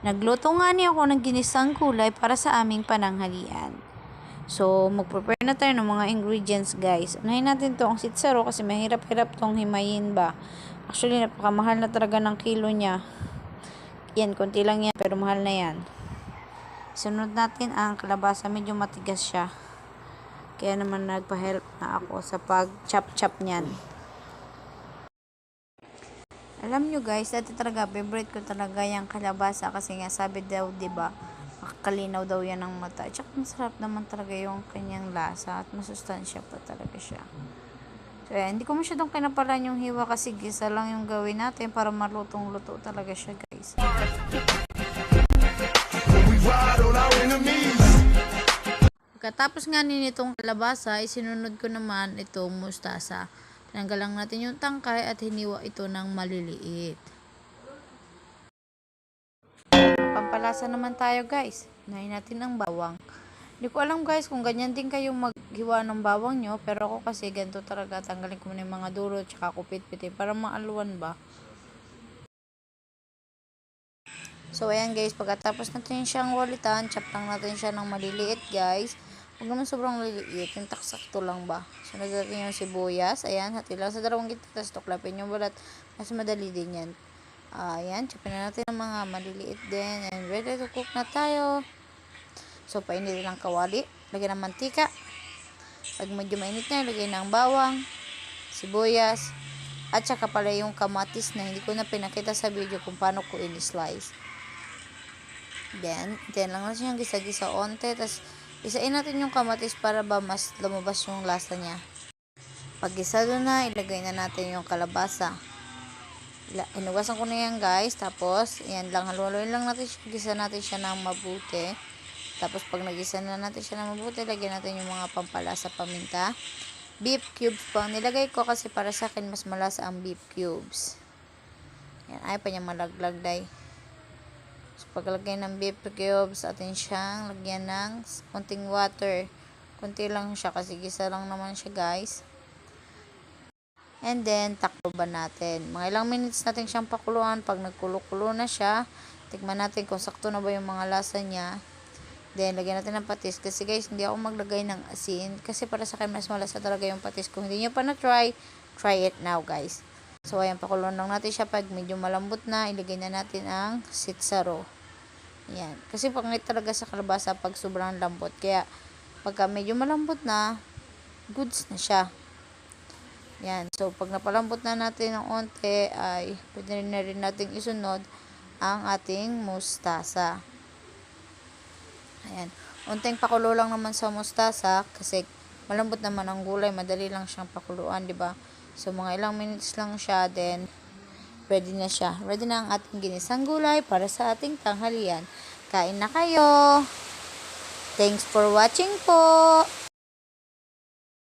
Nagluto nga niya ako ng ginisang gulay para sa aming pananghalian. So, mag-prepare na tayo ng mga ingredients, guys. Unahin natin itong sitsaro kasi mahirap-hirap itong himayin ba. Actually, napakamahal na talaga ng kilo niya. Yan, konti lang yan, pero mahal na yan. Sunod natin ang kalabasa. Medyo matigas siya. Kaya naman nagpa-help na ako sa pag-chop-chop niyan. Alam nyo guys, dati talaga, favorite ko talaga yung kalabasa kasi nga sabi daw, diba, makakalinaw daw yan ng mata. Tsaka masarap naman talaga yung kanyang lasa at masustansya pa talaga siya. So, hindi ko masyadong kinapalan yung hiwa kasi gisa lang yung gawin natin para malutong-luto talaga siya guys. Pagkatapos nga nitong kalabasa, isinunod ko naman itong mustasa. Tinanggal lang natin yung tangkay at hiniwa ito ng maliliit. Pampalasa naman tayo guys. Unahin natin ang bawang. Hindi ko alam guys kung ganyan din kayo maghiwa ng bawang nyo. Pero ako kasi ganito talaga. Tanggalin ko muna yung mga duro tsaka kupit-pitin para maaluan ba. So ayan guys, pagkatapos natin siyang walitan, chop lang natin siya ng maliliit guys. Huwag naman sobrang liliit, yung taksakto lang ba. So natin yung sibuyas, ayan, hati lang sa dalawang gitna, tapos tuklapin yung balat. Mas madali din yan. Ayan, chopin na natin ng mga maliliit din. And ready to cook na tayo. So painitin ng kawali, lagyan ng mantika. Pag medyo mainit na, lagyan ng bawang, sibuyas, at saka pala yung kamatis na hindi ko na pinakita sa video kung paano ko in-slice. Then lang natin yung gisa-gisa onte, tapos isain natin yung kamatis para ba mas lumabas yung lasa niya. Pag gisado na, ilagay na natin yung kalabasa. Inugasan ko na yan guys, tapos yan lang, haluin lang natin siya, gisa natin siya ng mabuti. Tapos pag nagisa na natin siya ng mabuti, lagyan natin yung mga pampalasa, paminta. Beef cubes po ang nilagay ko kasi para sa akin mas malasa ang beef cubes. Yan, ayaw pa niya malaglag day. So, paglagay ng beef cubes, atin siyang lagyan ng konting water. Konti lang siya kasi gisa lang naman siya guys. And then, takloban natin. Mga ilang minutes natin siyang pakuluan. Pag nagkulo-kulo na siya, tikman natin kung sakto na ba yung mga lasa niya. Then, lagyan natin ng patis. Kasi guys, hindi ako maglagay ng asin. Kasi para sa akin, mas malasa talaga yung patis. Kung hindi nyo pa na-try, try it now guys. So, ayan, pakuluan lang natin siya. Pag medyo malambot na, ilagay na natin ang sitsaro. Ayan. Kasi pangit talaga sa kalabasa pag sobrang lambot. Kaya, pagka medyo malambot na, goods na siya. Ayan. So, pag napalambot na natin ng onte, ay pwede na rin natin isunod ang ating mustasa. Ayan. Unting pakulo lang naman sa mustasa kasi malambot naman ang gulay. Madali lang siyang pakuluan, diba? So, mga ilang minutes lang siya. Then, ready na siya. Ready na ang ating ginisang gulay para sa ating tanghalian. Kain na kayo! Thanks for watching po!